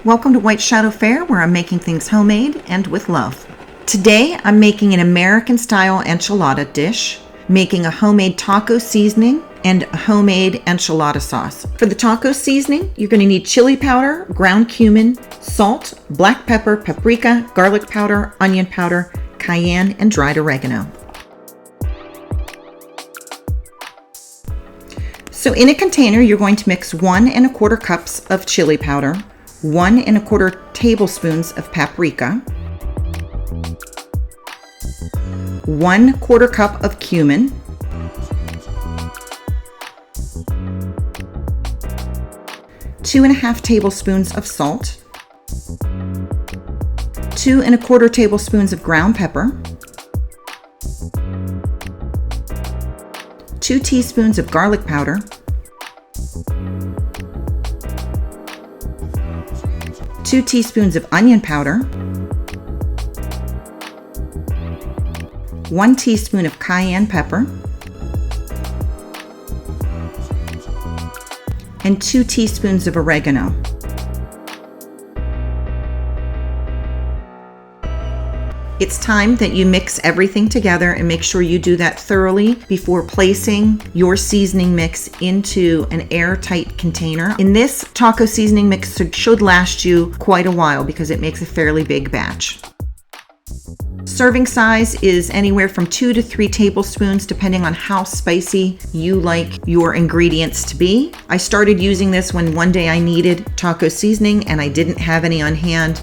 Welcome to White Shadow Fare, where I'm making things homemade and with love. Today I'm making an American style enchilada dish, making a homemade taco seasoning and a homemade enchilada sauce. For the taco seasoning, you're going to need chili powder, ground cumin, salt, black pepper, paprika, garlic powder, onion powder, cayenne, and dried oregano. So in a container, you're going to mix 1 1/4 cups of chili powder, 1 1/4 tablespoons of paprika, 1/4 cup of cumin, 2 1/2 tablespoons of salt, 2 1/4 tablespoons of ground pepper, 2 teaspoons of garlic powder, 2 teaspoons of onion powder, 1 teaspoon of cayenne pepper, and 2 teaspoons of oregano. It's time that you mix everything together and make sure you do that thoroughly before placing your seasoning mix into an airtight container. And this taco seasoning mix should last you quite a while because it makes a fairly big batch. Serving size is anywhere from 2 to 3 tablespoons depending on how spicy you like your ingredients to be. I started using this when one day I needed taco seasoning and I didn't have any on hand.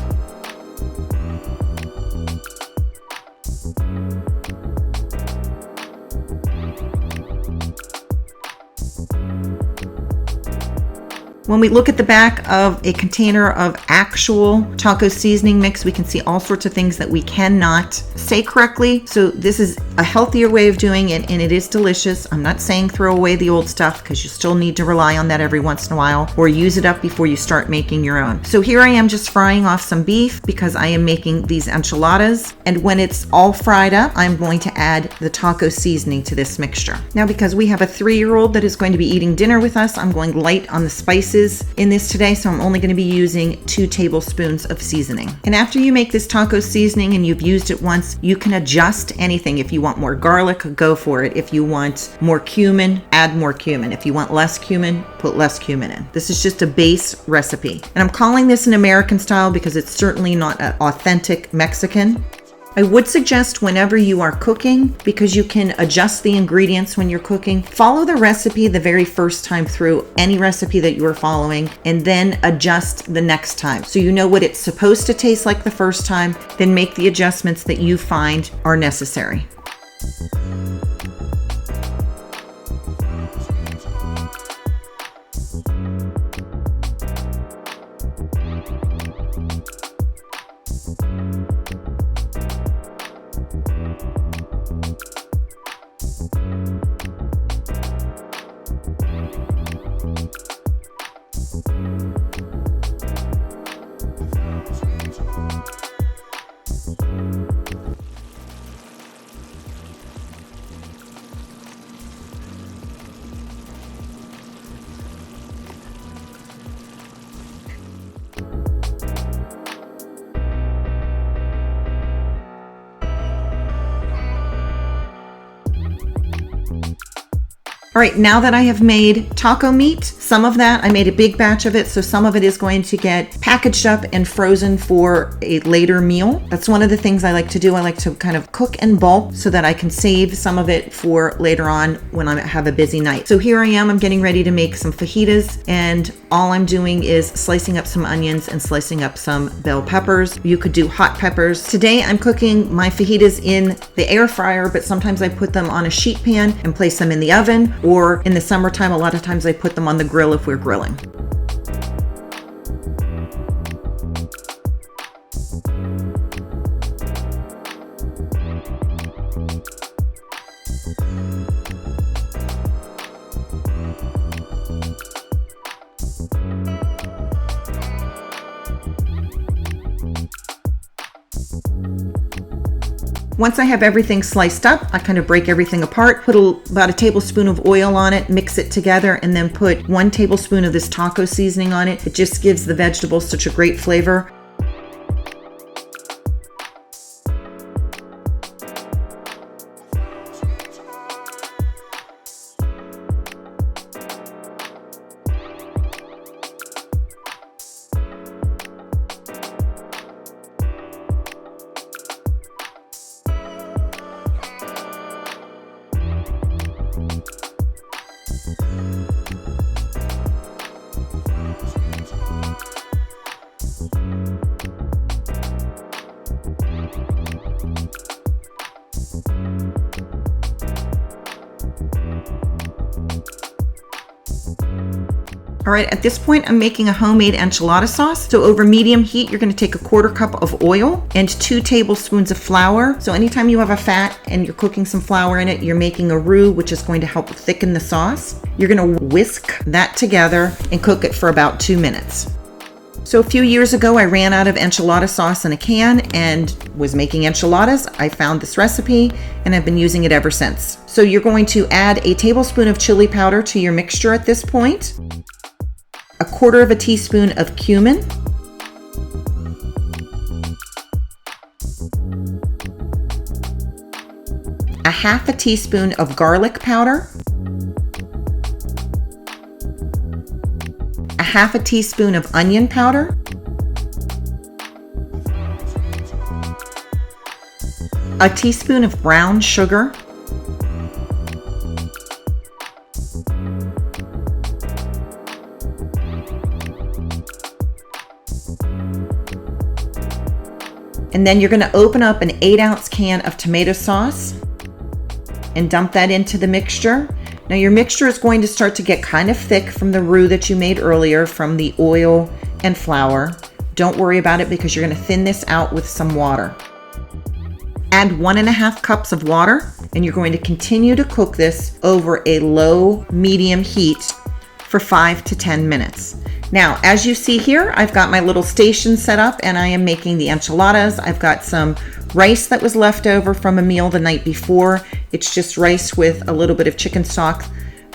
When we look at the back of a container of actual taco seasoning mix, we can see all sorts of things that we cannot say correctly. So this is a healthier way of doing it, and it is delicious. I'm not saying throw away the old stuff because you still need to rely on that every once in a while, or use it up before you start making your own. So here I am just frying off some beef because I am making these enchiladas. And when it's all fried up, I'm going to add the taco seasoning to this mixture. Now, because we have a 3-year-old that is going to be eating dinner with us, I'm going light on the spices in this today, so I'm only going to be using 2 tablespoons of seasoning. And after you make this taco seasoning and you've used it once, you can adjust anything. If you want more garlic, go for it. If you want more cumin, add more cumin. If you want less cumin, put less cumin in. This is just a base recipe. And I'm calling this an American style because it's certainly not an authentic Mexican. I would suggest whenever you are cooking, because you can adjust the ingredients when you're cooking, follow the recipe the very first time through, any recipe that you are following, and then adjust the next time. So you know what it's supposed to taste like the first time, then make the adjustments that you find are necessary. All right, now that I have made taco meat, some of that, I made a big batch of it, so some of it is going to get packaged up and frozen for a later meal. That's one of the things I like to do. I like to kind of cook in bulk so that I can save some of it for later on when I have a busy night. So here I am, I'm getting ready to make some fajitas, and all I'm doing is slicing up some onions and slicing up some bell peppers. You could do hot peppers. Today I'm cooking my fajitas in the air fryer, but sometimes I put them on a sheet pan and place them in the oven. Or in the summertime, a lot of times I put them on the grill if we're grilling. Once I have everything sliced up, I kind of break everything apart, put about a tablespoon of oil on it, mix it together, and then put 1 tablespoon of this taco seasoning on it. It just gives the vegetables such a great flavor. All right, at this point, I'm making a homemade enchilada sauce. So over medium heat, you're gonna take a 1/4 cup of oil and 2 tablespoons of flour. So anytime you have a fat and you're cooking some flour in it, you're making a roux, which is going to help thicken the sauce. You're gonna whisk that together and cook it for about 2 minutes. So a few years ago, I ran out of enchilada sauce in a can and was making enchiladas. I found this recipe and I've been using it ever since. So you're going to add a tablespoon of chili powder to your mixture at this point, a 1/4 teaspoon of cumin, a 1/2 teaspoon of garlic powder, a 1/2 teaspoon of onion powder, a teaspoon of brown sugar, and then you're going to open up an 8-ounce can of tomato sauce and dump that into the mixture. Now your mixture is going to start to get kind of thick from the roux that you made earlier from the oil and flour. Don't worry about it because you're going to thin this out with some water. Add 1.5 cups of water and you're going to continue to cook this over a low medium heat for 5 to 10 minutes. Now, as you see here, I've got my little station set up and I am making the enchiladas. I've got some rice that was left over from a meal the night before. It's just rice with a little bit of chicken stock.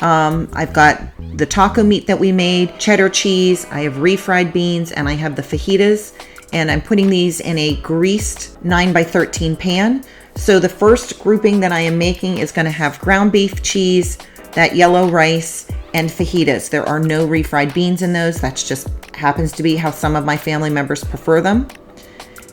I've got the taco meat that we made, cheddar cheese, I have refried beans, and I have the fajitas. And I'm putting these in a greased 9x13 pan. So the first grouping that I am making is gonna have ground beef, cheese, that yellow rice, and fajitas. There are no refried beans in those. That's just happens to be how some of my family members prefer them.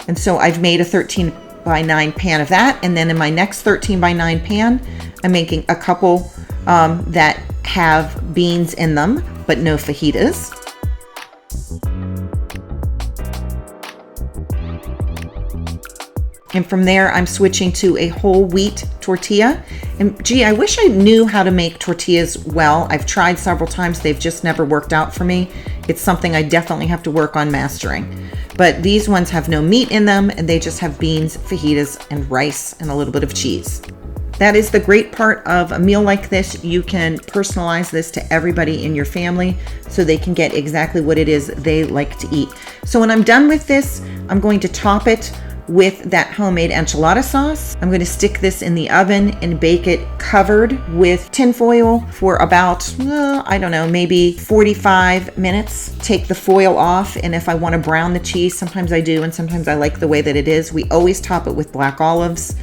And so I've made a 13x9 pan of that. And then in my next 13x9 pan, I'm making a couple that have beans in them, but no fajitas. And from there, I'm switching to a whole wheat tortilla. And gee, I wish I knew how to make tortillas well. I've tried several times. They've just never worked out for me. It's something I definitely have to work on mastering. But these ones have no meat in them and they just have beans, fajitas, and rice and a little bit of cheese. That is the great part of a meal like this. You can personalize this to everybody in your family so they can get exactly what it is they like to eat. So when I'm done with this, I'm going to top it with that homemade enchilada sauce. I'm going to stick this in the oven and bake it covered with tin foil for about, I don't know, maybe 45 minutes. Take the foil off, and if I want to brown the cheese, sometimes I do, and sometimes I like the way that it is. We always top it with black olives.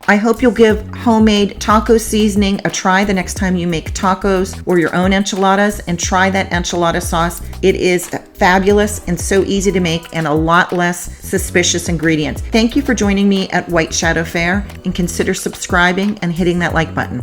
I hope you'll give homemade taco seasoning a try the next time you make tacos or your own enchiladas, and try that enchilada sauce. It is fabulous and so easy to make and a lot less suspicious ingredients. Thank you for joining me at White Shadow Fare, and consider subscribing and hitting that like button.